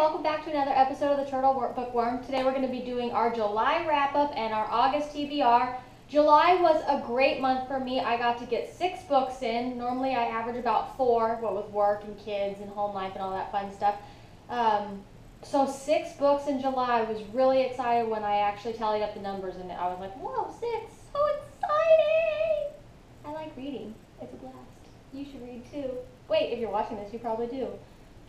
welcome back to another episode of the Turtle Bookworm. Today we're going to be doing our July wrap-up and our August TBR. July was a great month for me. I got to get 6 books in. Normally I average about 4, what with work and kids and home life and all that fun stuff. So 6 books in July. I was really excited when I actually tallied up the numbers, and I was like, whoa, 6, so exciting! I like reading. It's a blast. You should read too. Wait, if you're watching this, you probably do.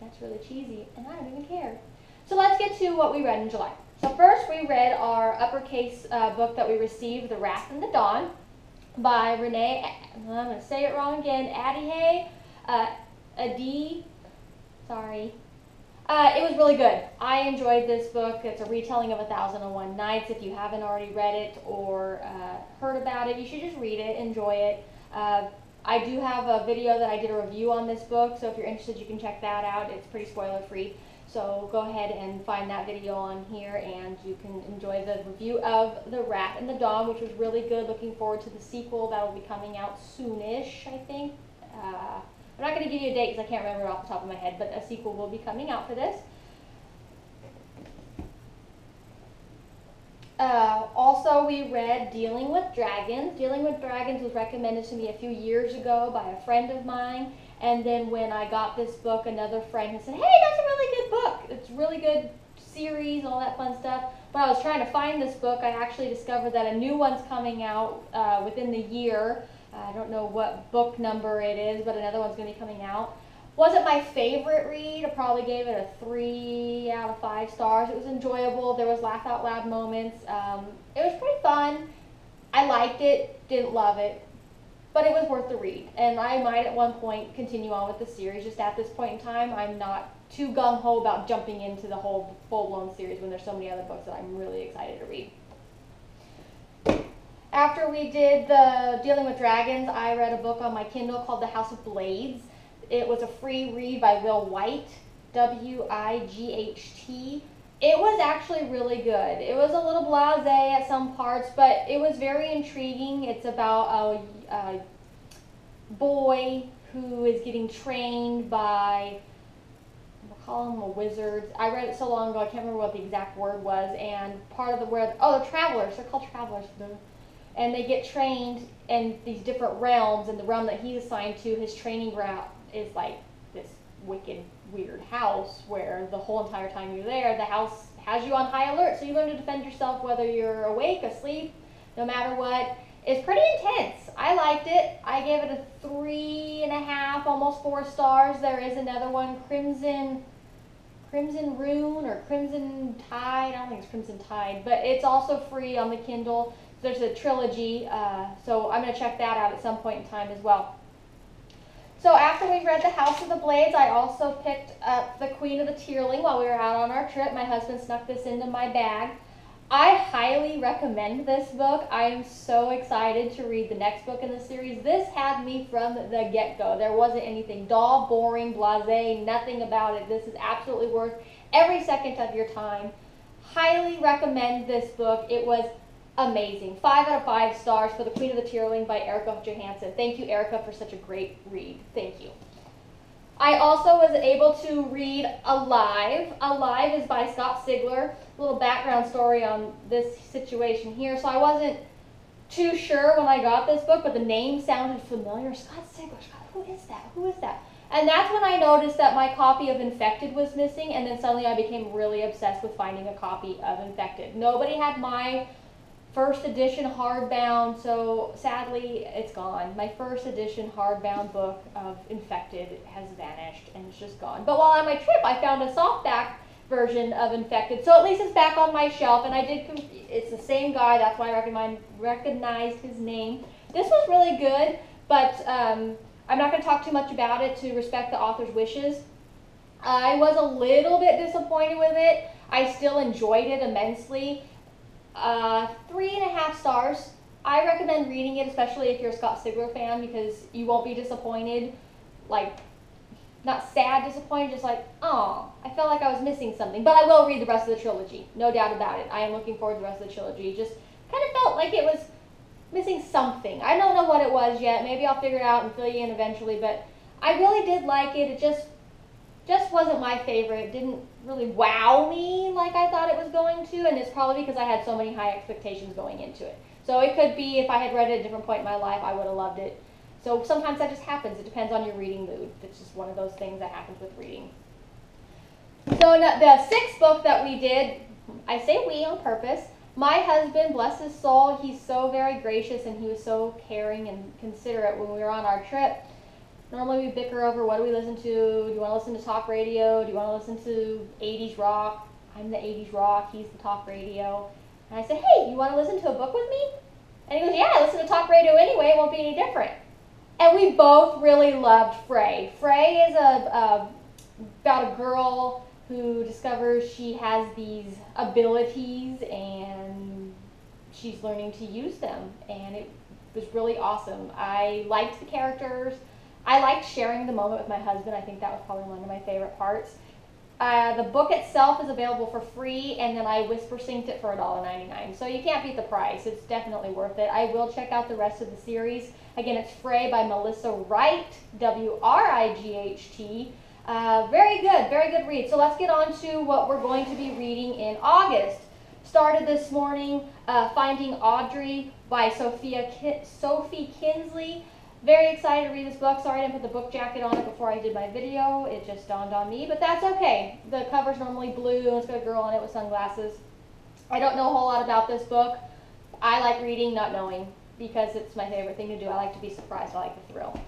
That's really cheesy, and I don't even care. So let's get to what we read in July. So first we read our uppercase book that we received, The Wrath and the Dawn, by Renee, I'm going to say it wrong again, Adihe, sorry. It was really good. I enjoyed this book. It's a retelling of 1001 Nights. If you haven't already read it or heard about it, you should just read it, enjoy it. I do have a video that I did a review on this book, so if you're interested, you can check that out. It's pretty spoiler-free, so go ahead and find that video on here, and you can enjoy the review of The Wrath and the Dawn, which was really good. Looking forward to the sequel that will be coming out soonish, I think. I'm not going to give you a date because I can't remember it off the top of my head, but a sequel will be coming out for this. Also, we read Dealing with Dragons. Dealing with Dragons was recommended to me a few years ago by a friend of mine, and then when I got this book, another friend had said, hey, that's a really good book. It's a really good series, all that fun stuff. When I was trying to find this book, I actually discovered that a new one's coming out within the year. I don't know what book number it is, but another one's going to be coming out. Wasn't my favorite read. I probably gave it a 3 out of 5 stars. It was enjoyable. There was laugh out loud moments. It was pretty fun. I liked it. Didn't love it. But it was worth the read. And I might at one point continue on with the series. Just at this point in time, I'm not too gung-ho about jumping into the whole full-blown series when there's so many other books that I'm really excited to read. After we did the Dealing with Dragons, I read a book on my Kindle called The House of Blades. It was a free read by Will White, W-I-G-H-T. It was actually really good. It was a little blasé at some parts, but it was very intriguing. It's about a boy who is getting trained by, we'll call him a wizard. I read it so long ago, I can't remember what the exact word was, and part of the word, oh, they're travelers. They're called travelers. And they get trained in these different realms, and the realm that he's assigned to, his training ground, is like this wicked, weird house where the whole entire time you're there, the house has you on high alert, so you learn to defend yourself whether you're awake, asleep, no matter what. It's pretty intense. I liked it. I gave it a 3.5, almost 4 stars. There is another one, Crimson Rune or Crimson Tide. I don't think it's Crimson Tide, but it's also free on the Kindle. There's a trilogy, so I'm going to check that out at some point in time as well. So after we read The House of the Blades, I also picked up The Queen of the Tearling while we were out on our trip. My husband snuck this into my bag. I highly recommend this book. I am so excited to read the next book in the series. This had me from the get-go. There wasn't anything dull, boring, blasé, nothing about it. This is absolutely worth every second of your time. Highly recommend this book. It was amazing. 5 out of 5 stars for The Queen of the Tearling by Erica Johansson. Thank you, Erica, for such a great read. Thank you. I also was able to read Alive. Alive is by Scott Sigler. A little background story on this situation here. So I wasn't too sure when I got this book, but the name sounded familiar. Scott Sigler. Who is that? Who is that? And that's when I noticed that my copy of Infected was missing, and then suddenly I became really obsessed with finding a copy of Infected. Nobody had my first edition hardbound, so sadly it's gone. My first edition hardbound book of Infected has vanished and it's just gone. But while on my trip, I found a softback version of Infected, so at least it's back on my shelf. And I did, it's the same guy, that's why I recognized his name. This was really good, but I'm not going to talk too much about it to respect the author's wishes. I was a little bit disappointed with it. I still enjoyed it immensely. 3.5 stars. I recommend reading it, especially if you're a Scott Sigler fan, because you won't be disappointed. Like, not sad disappointed, just like, oh, I felt like I was missing something. But I will read the rest of the trilogy, no doubt about it. I am looking forward to the rest of the trilogy. Just kind of felt like it was missing something. I don't know what it was yet. Maybe I'll figure it out and fill you in eventually, but I really did like it. It just just wasn't my favorite. It didn't really wow me like I thought it was going to, and it's probably because I had so many high expectations going into it. So it could be if I had read it at a different point in my life, I would have loved it. So sometimes that just happens. It depends on your reading mood. It's just one of those things that happens with reading. So the sixth book that we did, I say we on purpose. My husband, bless his soul, he's so very gracious and he was so caring and considerate when we were on our trip. Normally we bicker over what do we listen to. Do you want to listen to talk radio? Do you want to listen to 80s rock? I'm the 80s rock, he's the talk radio. And I said, hey, you want to listen to a book with me? And he goes, yeah, I listen to talk radio anyway, it won't be any different. And we both really loved Frey. Frey is about a girl who discovers she has these abilities and she's learning to use them. And it was really awesome. I liked the characters. I liked sharing the moment with my husband. I think that was probably one of my favorite parts. The book itself is available for free, and then I whisper synced it for $1.99. So you can't beat the price. It's definitely worth it. I will check out the rest of the series. Again, it's Frey by Melissa Wright, W-R-I-G-H-T. Very good read. So let's get on to what we're going to be reading in August. Started this morning, Finding Audrey by Sophie Kinsley. Very excited to read this book. Sorry I didn't put the book jacket on it before I did my video. It just dawned on me, but that's okay. The cover's normally blue and it's got a girl on it with sunglasses. I don't know a whole lot about this book. I like reading, not knowing, because it's my favorite thing to do. I like to be surprised. I like the thrill.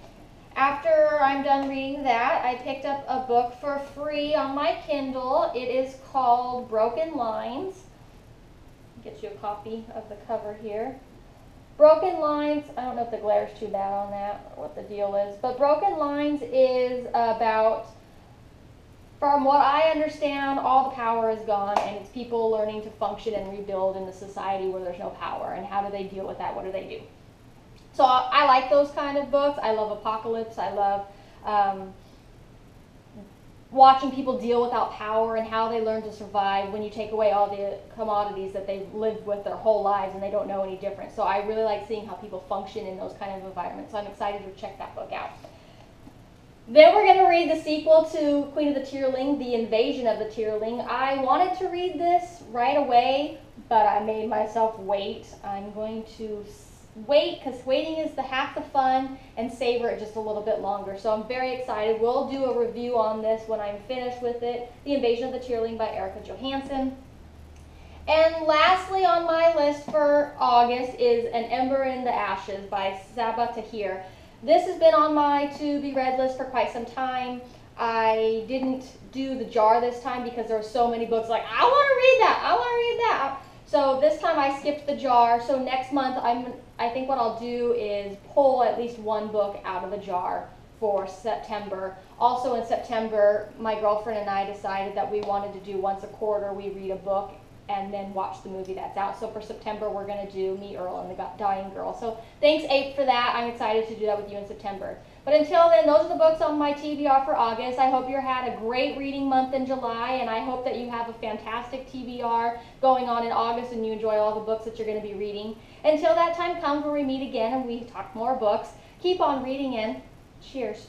After I'm done reading that, I picked up a book for free on my Kindle. It is called Broken Lines. I'll get you a copy of the cover here. Broken Lines, I don't know if the glare's too bad on that or what the deal is, but Broken Lines is about, from what I understand, all the power is gone and it's people learning to function and rebuild in the society where there's no power, and how do they deal with that? What do they do? So I like those kind of books. I love apocalypse. I love watching people deal without power and how they learn to survive when you take away all the commodities that they've lived with their whole lives and they don't know any different. So I really like seeing how people function in those kind of environments. So I'm excited to check that book out. Then we're going to read the sequel to Queen of the Tearling, The Invasion of the Tearling. I wanted to read this right away, but I made myself wait. I'm going to wait because waiting is the half the fun, and savor it just a little bit longer. So I'm very excited. We'll do a review on this when I'm finished with it. The Invasion of the Tearling by Erica Johansson. And lastly on my list for August is An Ember in the Ashes by Sabaa Tahir. This has been on my to-be-read list for quite some time. I didn't do the jar this time because there were so many books like, I want to read that, I want to read that. So this time I skipped the jar. So next month I think what I'll do is pull at least one book out of the jar for September. Also in September, my girlfriend and I decided that we wanted to do once a quarter, we read a book and then watch the movie that's out. So for September, we're going to do Me, Earl, and the Dying Girl. So thanks, Ape, for that. I'm excited to do that with you in September. But until then, those are the books on my TBR for August. I hope you had a great reading month in July, and I hope that you have a fantastic TBR going on in August and you enjoy all the books that you're going to be reading. Until that time comes where we meet again and we talk more books, keep on reading and cheers.